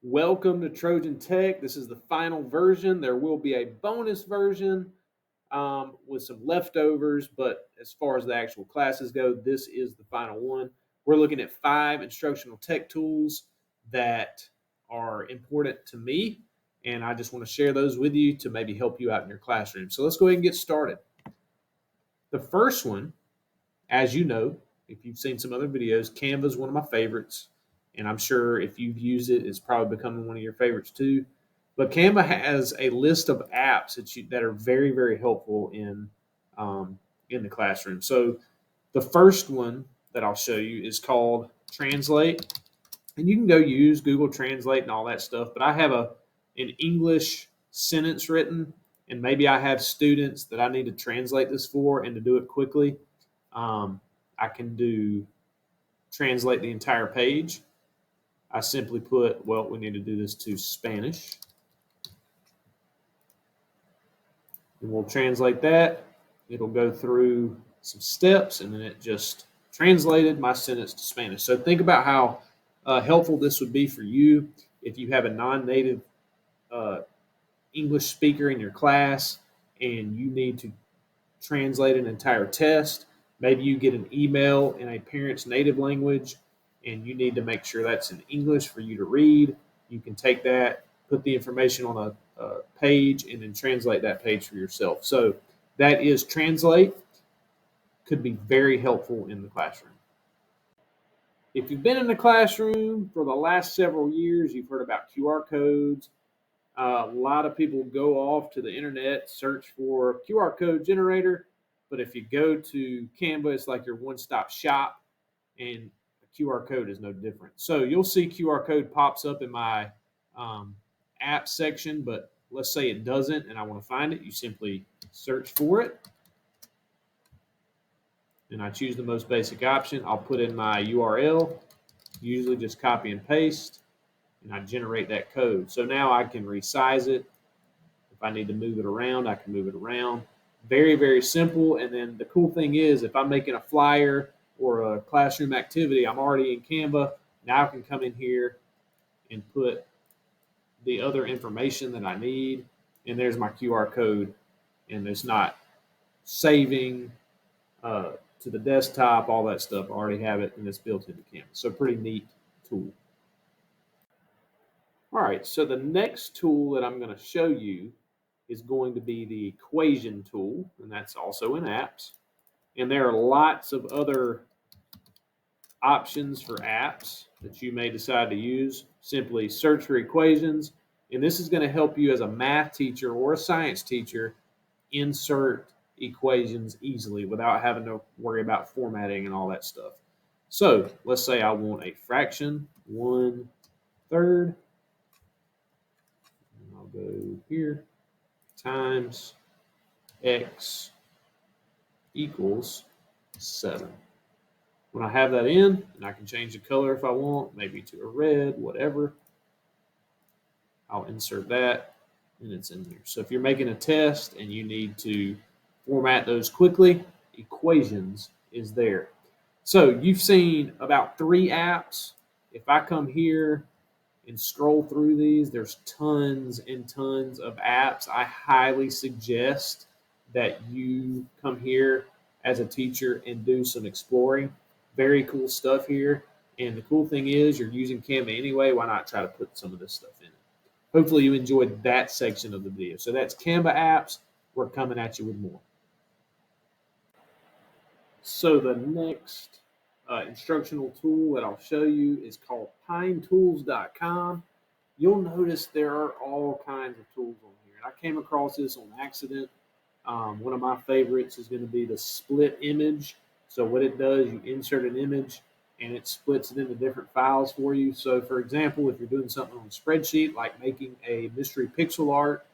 Welcome to Trojan Tech. This is the final version. There will be a bonus version with some leftovers, but as far as the actual classes go, this is the final one. We're looking at 5 instructional tech tools that are important to me, and I just want to share those with you to maybe help you out in your classroom. So let's go ahead and get started. The first one, as you know, if you've seen some other videos, Canva is one of my favorites. And I'm sure if you've used it, it's probably becoming one of your favorites too. But Canva has a list of apps that are very, very helpful in the classroom. So the first one that I'll show you is called Translate, and you can go use Google Translate and all that stuff. But I have an English sentence written, and maybe I have students that I need to translate this for, and to do it quickly, I can translate the entire page. I simply put, well, we need to do this to Spanish. And we'll translate that. It'll go through some steps, and then it just translated my sentence to Spanish. So think about how helpful this would be for you if you have a non-native English speaker in your class and you need to translate an entire test. Maybe you get an email in a parent's native language and you need to make sure that's in English for you to read. You can take that, put the information on a page, and then translate that page for yourself. So that is Translate. Could be very helpful in the classroom. If you've been in the classroom for the last several years, you've heard about QR codes. A lot of people go off to the internet, search for QR code generator. But if you go to Canva, it's like your one-stop shop, and a QR code is no different. So you'll see QR code pops up in my app section, but let's say it doesn't and I want to find it. You simply search for it, and I choose the most basic option. I'll put in my URL, usually just copy and paste, and I generate that code. So now I can resize it. If I need to move it around, I can move it around. Very, very simple. And then the cool thing is, if I'm making a flyer or a classroom activity, I'm already in Canva. Now I can come in here and put the other information that I need. And there's my QR code. And it's not saving to the desktop, all that stuff. I already have it, and it's built into Canva. So pretty neat tool. All right, so the next tool that I'm going to show you is going to be the equation tool, and that's also in apps. And there are lots of other options for apps that you may decide to use. Simply search for equations, and this is going to help you as a math teacher or a science teacher insert equations easily without having to worry about formatting and all that stuff. So let's say I want a fraction, 1/3. I'll go here, times x equals 7. When I have that in, and I can change the color if I want, maybe to a red, whatever, I'll insert that, and it's in there. So if you're making a test and you need to format those quickly, equations is there. So you've seen about 3 apps. If I come here and scroll through these, there's tons and tons of apps. I highly suggest that you come here as a teacher and do some exploring. Very cool stuff here. And the cool thing is you're using Canva anyway. Why not try to put some of this stuff in it? Hopefully you enjoyed that section of the video. So that's Canva apps. We're coming at you with more. So the next instructional tool that I'll show you is called pinetools.com. You'll notice there are all kinds of tools on here. I came across this on accident. One of my favorites is going to be the split image. So what it does, you insert an image and it splits it into different files for you. So for example, if you're doing something on a spreadsheet, like making a mystery pixel art,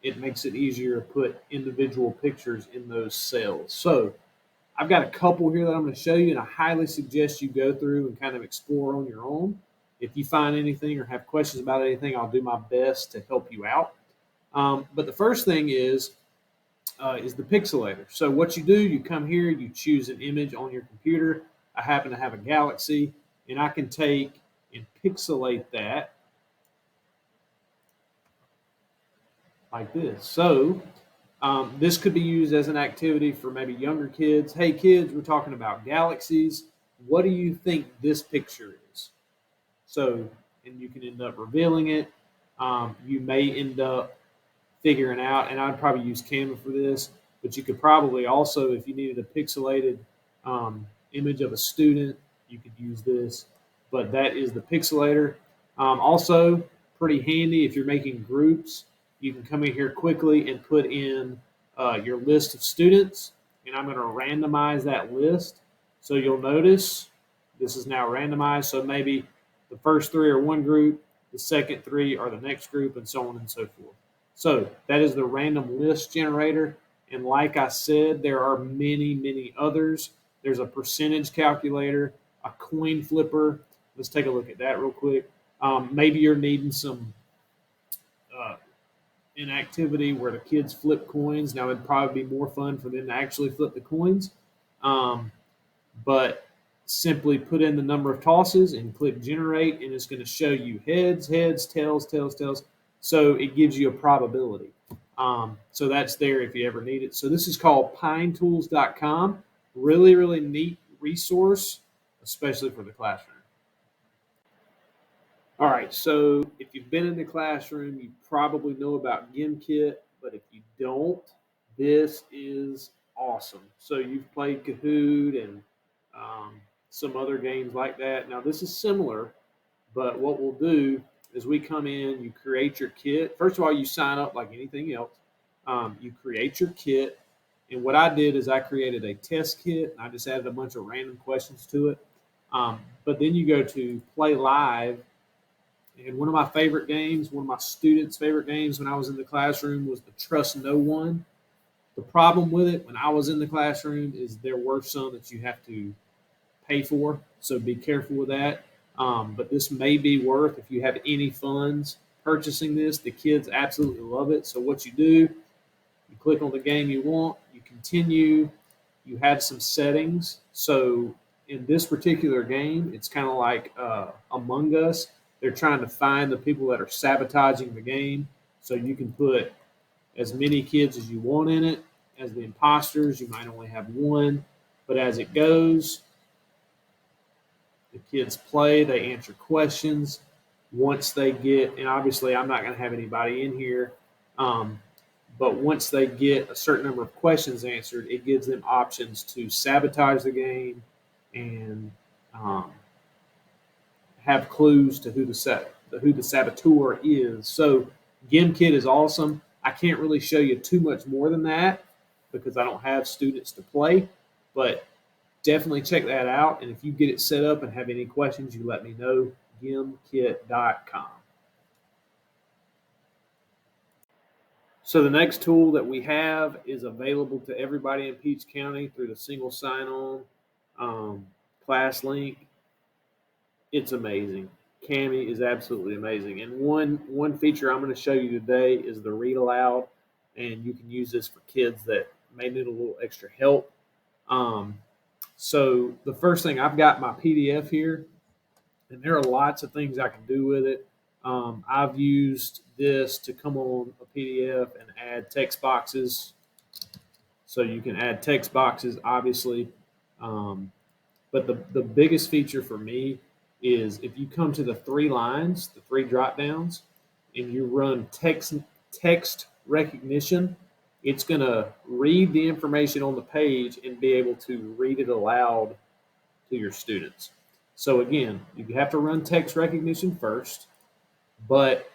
it makes it easier to put individual pictures in those cells. So I've got a couple here that I'm going to show you, and I highly suggest you go through and kind of explore on your own. If you find anything or have questions about anything, I'll do my best to help you out. But the first thing is the pixelator. So what you do, you come here, you choose an image on your computer. I happen to have a galaxy, and I can take and pixelate that like this. So this could be used as an activity for maybe younger kids. Hey, kids, we're talking about galaxies. What do you think this picture is? So, and you can end up revealing it. You may end up figuring out, and I'd probably use Canva for this, but you could probably also, if you needed a pixelated image of a student, you could use this. But that is the pixelator. Also, pretty handy if you're making groups. You can come in here quickly and put in your list of students, and I'm going to randomize that list. So you'll notice this is now randomized. So maybe the first three are one group, the second three are the next group, and so on and so forth. So that is the random list generator. And like I said, there are many, many others. There's a percentage calculator, a coin flipper. Let's take a look at that real quick. Maybe you're needing some uh, inactivity where the kids flip coins. Now, it'd probably be more fun for them to actually flip the coins. Um, but simply put in the number of tosses and click generate, and it's going to show you heads, heads, tails, tails, tails. So it gives you a probability. So that's there if you ever need it. So this is called pinetools.com. Really, really neat resource, especially for the classroom. All right, so if you've been in the classroom, you probably know about GimKit, but if you don't, this is awesome. So you've played Kahoot and some other games like that. Now, this is similar, but what we'll do is we come in, you create your kit. First of all, you sign up like anything else. You create your kit. And what I did is I created a test kit. And I just added a bunch of random questions to it. But then you go to play live. And one of my favorite games, one of my students' favorite games when I was in the classroom was the Trust No One. The problem with it when I was in the classroom is there were some that you have to pay for, so be careful with that. But this may be worth, if you have any funds purchasing this, the kids absolutely love it. So what you do, you click on the game you want, you continue, you have some settings. So in this particular game, it's kind of like Among Us. They're trying to find the people that are sabotaging the game. So you can put as many kids as you want in it. As the imposters, you might only have one. But as it goes, the kids play, they answer questions. Once they get, and obviously I'm not going to have anybody in here, but once they get a certain number of questions answered, it gives them options to sabotage the game and um, have clues to who the saboteur is. So GimKit is awesome. I can't really show you too much more than that because I don't have students to play, but definitely check that out. And if you get it set up and have any questions, you let me know. Gimkit.com. So the next tool that we have is available to everybody in Peach County through the single sign-on class link. It's amazing. Cami is absolutely amazing. And one feature I'm going to show you today is the read aloud, and you can use this for kids that may need a little extra help. So the first thing, I've got my PDF here, and there are lots of things I can do with it. I've used this to come on a PDF and add text boxes. So you can add text boxes, obviously. But the biggest feature for me is if you come to the three lines, the three drop downs, and you run text recognition, it's going to read the information on the page and be able to read it aloud to your students. So again, you have to run text recognition first, but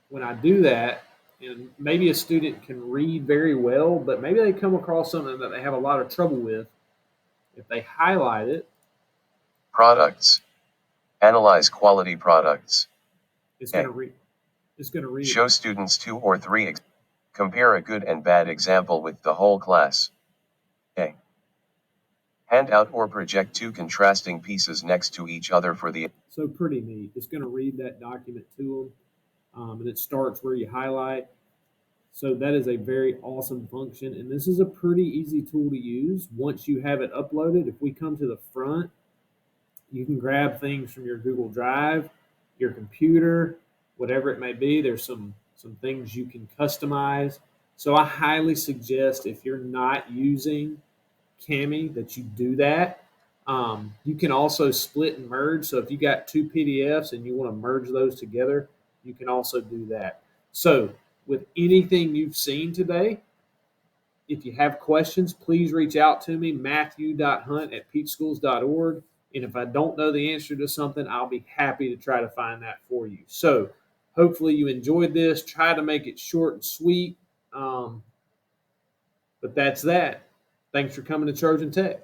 when I do that, and maybe a student can read very well, but maybe they come across something that they have a lot of trouble with. If they highlight it, products, analyze quality products. It's going to read. It's going to read. Show students 2 or 3. Compare a good and bad example with the whole class. A. Hand out or project 2 contrasting pieces next to each other for the. So pretty neat. It's going to read that document to them, and it starts where you highlight. So that is a very awesome function, and this is a pretty easy tool to use once you have it uploaded. If we come to the front, You can grab things from your Google Drive, your computer, whatever it may be. There's some things you can customize. So I highly suggest if you're not using Cami that you do that. You can also split and merge. So if you got two PDFs and you want to merge those together, you can also do that. So with anything you've seen today, if you have questions, please reach out to me, matthew.hunt@peachschools.org. And if I don't know the answer to something, I'll be happy to try to find that for you. So hopefully you enjoyed this. Try to make it short and sweet. But that's that. Thanks for coming to Trojan Tech.